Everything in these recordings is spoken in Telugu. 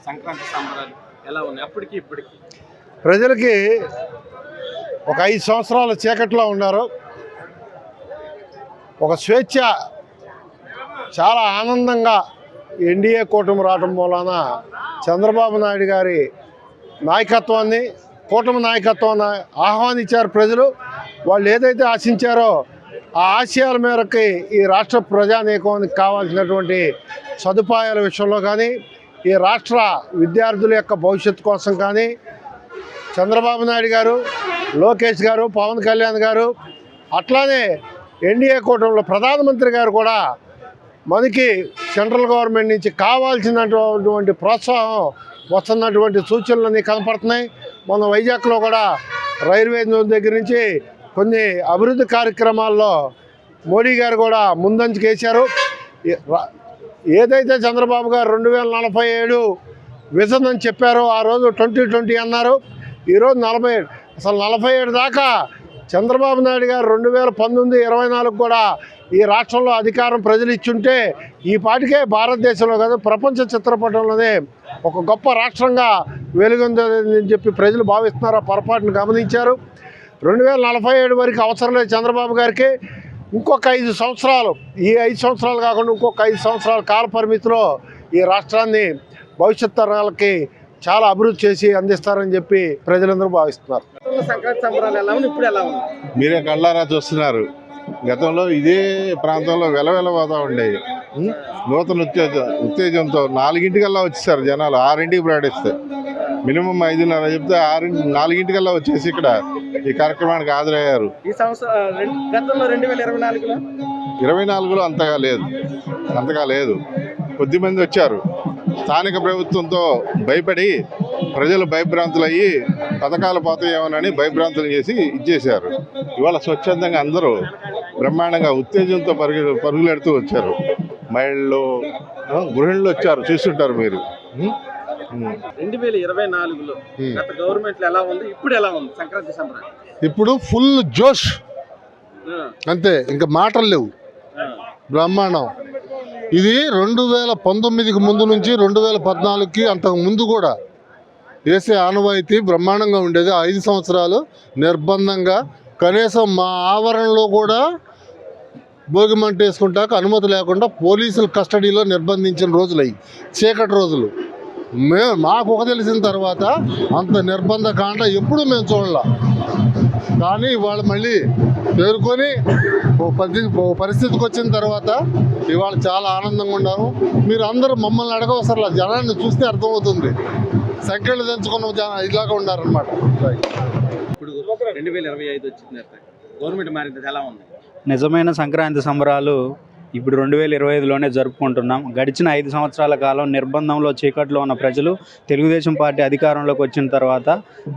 సంక్రాంతి సంబరాలు ఎలా ఉన్నాయి అప్పటికి ఇప్పటికి? ప్రజలకి ఒక 5 సంవత్సరాల చీకట్లో ఉన్నారు. ఒక స్వేచ్ఛ చాలా ఆనందంగా ఎన్డీఏ కూటమి రావడం మూలాన చంద్రబాబు నాయుడు గారి నాయకత్వాన్ని, కూటమి నాయకత్వాన్ని ఆహ్వానించారు ప్రజలు. వాళ్ళు ఏదైతే ఆశించారో ఆ ఆశయాల మేరకి ఈ రాష్ట్ర ప్రజానీకానికి కావాల్సినటువంటి సదుపాయాల విషయంలో కానీ, ఈ రాష్ట్ర విద్యార్థుల యొక్క భవిష్యత్తు కోసం కానీ చంద్రబాబు నాయుడు గారు, లోకేష్ గారు, పవన్ కళ్యాణ్ గారు, అట్లానే ఎన్డీఏ కూటమిలో ప్రధానమంత్రి గారు కూడా మనకి సెంట్రల్ గవర్నమెంట్ నుంచి కావాల్సినటువంటి ప్రోత్సాహం వస్తున్నటువంటి సూచనలన్నీ కనపడుతున్నాయి. మన వైజాగ్లో కూడా రైల్వే జోన్ దగ్గర నుంచి కొన్ని అభివృద్ధి కార్యక్రమాల్లో మోడీ గారు కూడా ముందంజకు వేశారు. ఏదైతే చంద్రబాబు గారు 2047 విజన్ అని చెప్పారో ఆ రోజు 2020 అన్నారు. ఈరోజు 47. అసలు 47 దాకా చంద్రబాబు నాయుడు గారు 2019, 24 కూడా ఈ రాష్ట్రంలో అధికారం ప్రజలు ఇచ్చుంటే ఈ పాటికే భారతదేశంలో కాదు ప్రపంచ చిత్రపటంలోనే ఒక గొప్ప రాష్ట్రంగా వెలుగొందని చెప్పి ప్రజలు భావిస్తున్నారు. ఆ పొరపాటును గమనించారు. 2047 వరకు అవసరం లేదు చంద్రబాబు గారికి. ఇంకొక 5 సంవత్సరాలు, ఈ 5 సంవత్సరాలు కాకుండా ఇంకొక 5 సంవత్సరాల కాల పరిమితిలో ఈ రాష్ట్రాన్ని భవిష్యత్ తరాలకి చాలా అభివృద్ధి చేసి అందిస్తారని చెప్పి ప్రజలందరూ భావిస్తున్నారు. సంక్రాంతి సంబరాలు ఎలా ఉంది, ఇప్పుడు ఎలా ఉంది? మీరే కళ్ళారా చూస్తున్నారు. గతంలో ఇదే ప్రాంతంలో వెలవెలబోతా ఉండేవి. నూతన ఉత్తేజంతో 4ంటికల్లా వచ్చేసారు జనాలు. 6ంటికి ప్రకటిస్తే మినిమం 5:30 చెప్తే 4ంటికల్లా వచ్చేసి ఇక్కడ ఈ కార్యక్రమానికి హాజరయ్యారు. ఈ సంవత్సరం గతంలో 2024లో అంతగా లేదు. కొద్దిమంది వచ్చారు. స్థానిక ప్రభుత్వంతో భయపడి ప్రజలు భయభ్రాంతులు అయ్యి పథకాలు పోతాయేమోనని భయభ్రాంతులు చేసి ఇచ్చేశారు. ఇవాళ స్వచ్ఛందంగా అందరూ బ్రహ్మాండంగా ఉత్తేజంతో పరుగులెడుతూ వచ్చారు. మహిళలు, గృహిణులు వచ్చారు, చూస్తుంటారు మీరు. 2024లో గత గవర్నమెంట్ ఎలా ఉంది, ఇప్పుడు ఎలా ఉంది సంక్రాంతి సంబరాలు? ఇప్పుడు ఫుల్ జోష్, అంతే, ఇంకా మాటలు లేవు. బ్రహ్మాండం. ఇది 2019కి ముందు నుంచి 2014కి అంతకు ముందు కూడా వేసే ఆనవాయితీ బ్రహ్మాండంగా ఉండేది. 5 సంవత్సరాలు నిర్బంధంగా కనీసం మా ఆవరణలో కూడా భోగిమంట వేసుకుంటాక అనుమతి లేకుండా పోలీసుల కస్టడీలో నిర్బంధించిన రోజులు అవి చీకటి రోజులు. మాకు ఒక తెలిసిన తర్వాత అంత నిర్బంధ కాండ ఎప్పుడు మేము చూడాల. కానీ ఇవాళ మళ్ళీ పేరుకొని ఓ పరిస్థితికి వచ్చిన తర్వాత ఇవాళ చాలా ఆనందంగా ఉన్నాము. మీరు అందరూ మమ్మల్ని అడగవసరం, జనాన్ని చూస్తే అర్థమవుతుంది. సంఖ్యలు తెంచుకున్న జనం ఇలాగా ఉన్నారనమాట. ఇప్పుడు 2025 వచ్చింది, గవర్నమెంట్ మారింది, ఎలా ఉంది? నిజమైన సంక్రాంతి సంబరాలు ఇప్పుడు 2025లోనే జరుపుకుంటున్నాం. గడిచిన 5 సంవత్సరాల కాలం నిర్బంధంలో చీకట్లో ఉన్న ప్రజలు తెలుగుదేశం పార్టీ అధికారంలోకి వచ్చిన తర్వాత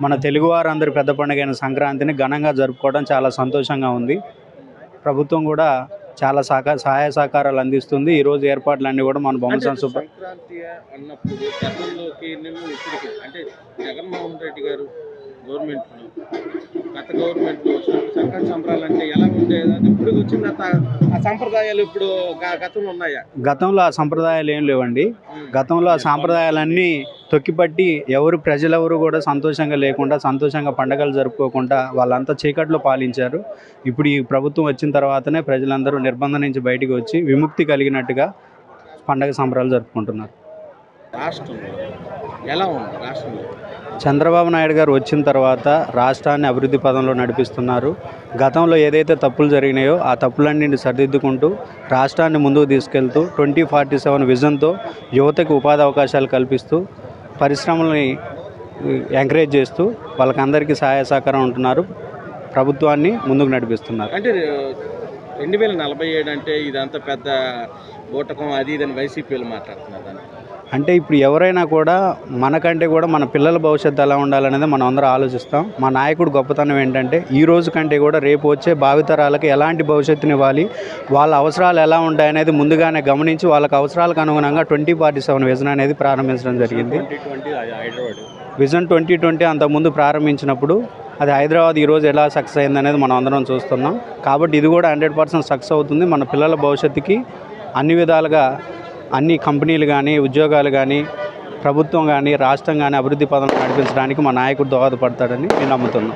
మన తెలుగువారందరి పెద్ద పండుగైన సంక్రాంతిని ఘనంగా జరుపుకోవడం చాలా సంతోషంగా ఉంది. ప్రభుత్వం కూడా చాలా సహాయ సహకారాలు అందిస్తుంది. ఈరోజు ఏర్పాట్లన్నీ కూడా మన బొమ్మసాని సంక్రాంతి అన్నప్పుడు గతంలోకి ఇప్పటికి అంటే జగన్మోహన్ రెడ్డి గారు గవర్నమెంట్లో, గత గవర్నమెంట్లో వచ్చినప్పుడు సంక్రాంతి సంబరాలు అంటే ఎలా ఉండేది? ఇప్పుడు వచ్చిన ఆ సంప్రదాయాలు ఇప్పుడు గతంలో ఉన్నాయా? గతంలో ఆ సంప్రదాయాలు ఏం లేవండి. గతంలో ఆ సాంప్రదాయాలన్నీ తొక్కిపట్టి ప్రజలెవరు కూడా సంతోషంగా లేకుండా, సంతోషంగా పండుగలు జరుపుకోకుండా వాళ్ళంతా చీకట్లో పాలించారు. ఇప్పుడు ఈ ప్రభుత్వం వచ్చిన తర్వాతనే ప్రజలందరూ నిర్బంధం నుంచి బయటికి వచ్చి విముక్తి కలిగినట్టుగా పండుగ సంబరాలు జరుపుకుంటున్నారు. రాష్ట్రంలో ఎలా ఉంది? రాష్ట్రంలో చంద్రబాబు నాయుడు గారు వచ్చిన తర్వాత రాష్ట్రాన్ని అభివృద్ధి పదంలో నడిపిస్తున్నారు. గతంలో ఏదైతే తప్పులు జరిగినాయో ఆ తప్పులన్నింటినీ సరిదిద్దుకుంటూ రాష్ట్రాన్ని ముందుకు తీసుకెళ్తూ 2047 విజన్తో యువతకు ఉపాధి అవకాశాలు కల్పిస్తూ పరిశ్రమల్ని ఎంకరేజ్ చేస్తూ వాళ్ళకందరికీ సహాయ సహకారం ఉంటున్నారు. ప్రభుత్వాన్ని ముందుకు నడిపిస్తున్నారు. అంటే 2047 అంటే ఇదంతా పెద్ద బూటకం అది ఇదని వైసీపీలు మాట్లాడుతున్నారు. అంటే ఇప్పుడు ఎవరైనా కూడా మనకంటే కూడా మన పిల్లల భవిష్యత్తు ఎలా ఉండాలనేది మనం అందరూ ఆలోచిస్తాం. మా నాయకుడు గొప్పతనం ఏంటంటే ఈ రోజు కంటే కూడా రేపు వచ్చే భావితరాలకు ఎలాంటి భవిష్యత్తుని ఇవ్వాలి, వాళ్ళ అవసరాలు ఎలా ఉంటాయనేది ముందుగానే గమనించి వాళ్ళకి అవసరాలకు అనుగుణంగా 2047 విజన్ అనేది ప్రారంభించడం జరిగింది. విజన్ 2020 అంతకుముందు ప్రారంభించినప్పుడు అది హైదరాబాద్ ఈరోజు ఎలా సక్సెస్ అయిందనేది మనం అందరం చూస్తున్నాం. కాబట్టి ఇది కూడా 100% సక్సెస్ అవుతుంది. మన పిల్లల భవిష్యత్తుకి అన్ని విధాలుగా అన్ని కంపెనీలు కానీ, ఉద్యోగాలు కానీ, ప్రభుత్వం కానీ రాష్ట్రం కానీ అభివృద్ధి పదంలో నడిపించడానికి మా నాయకుడు దోహదపడతాడని నేను నమ్ముతున్నాను.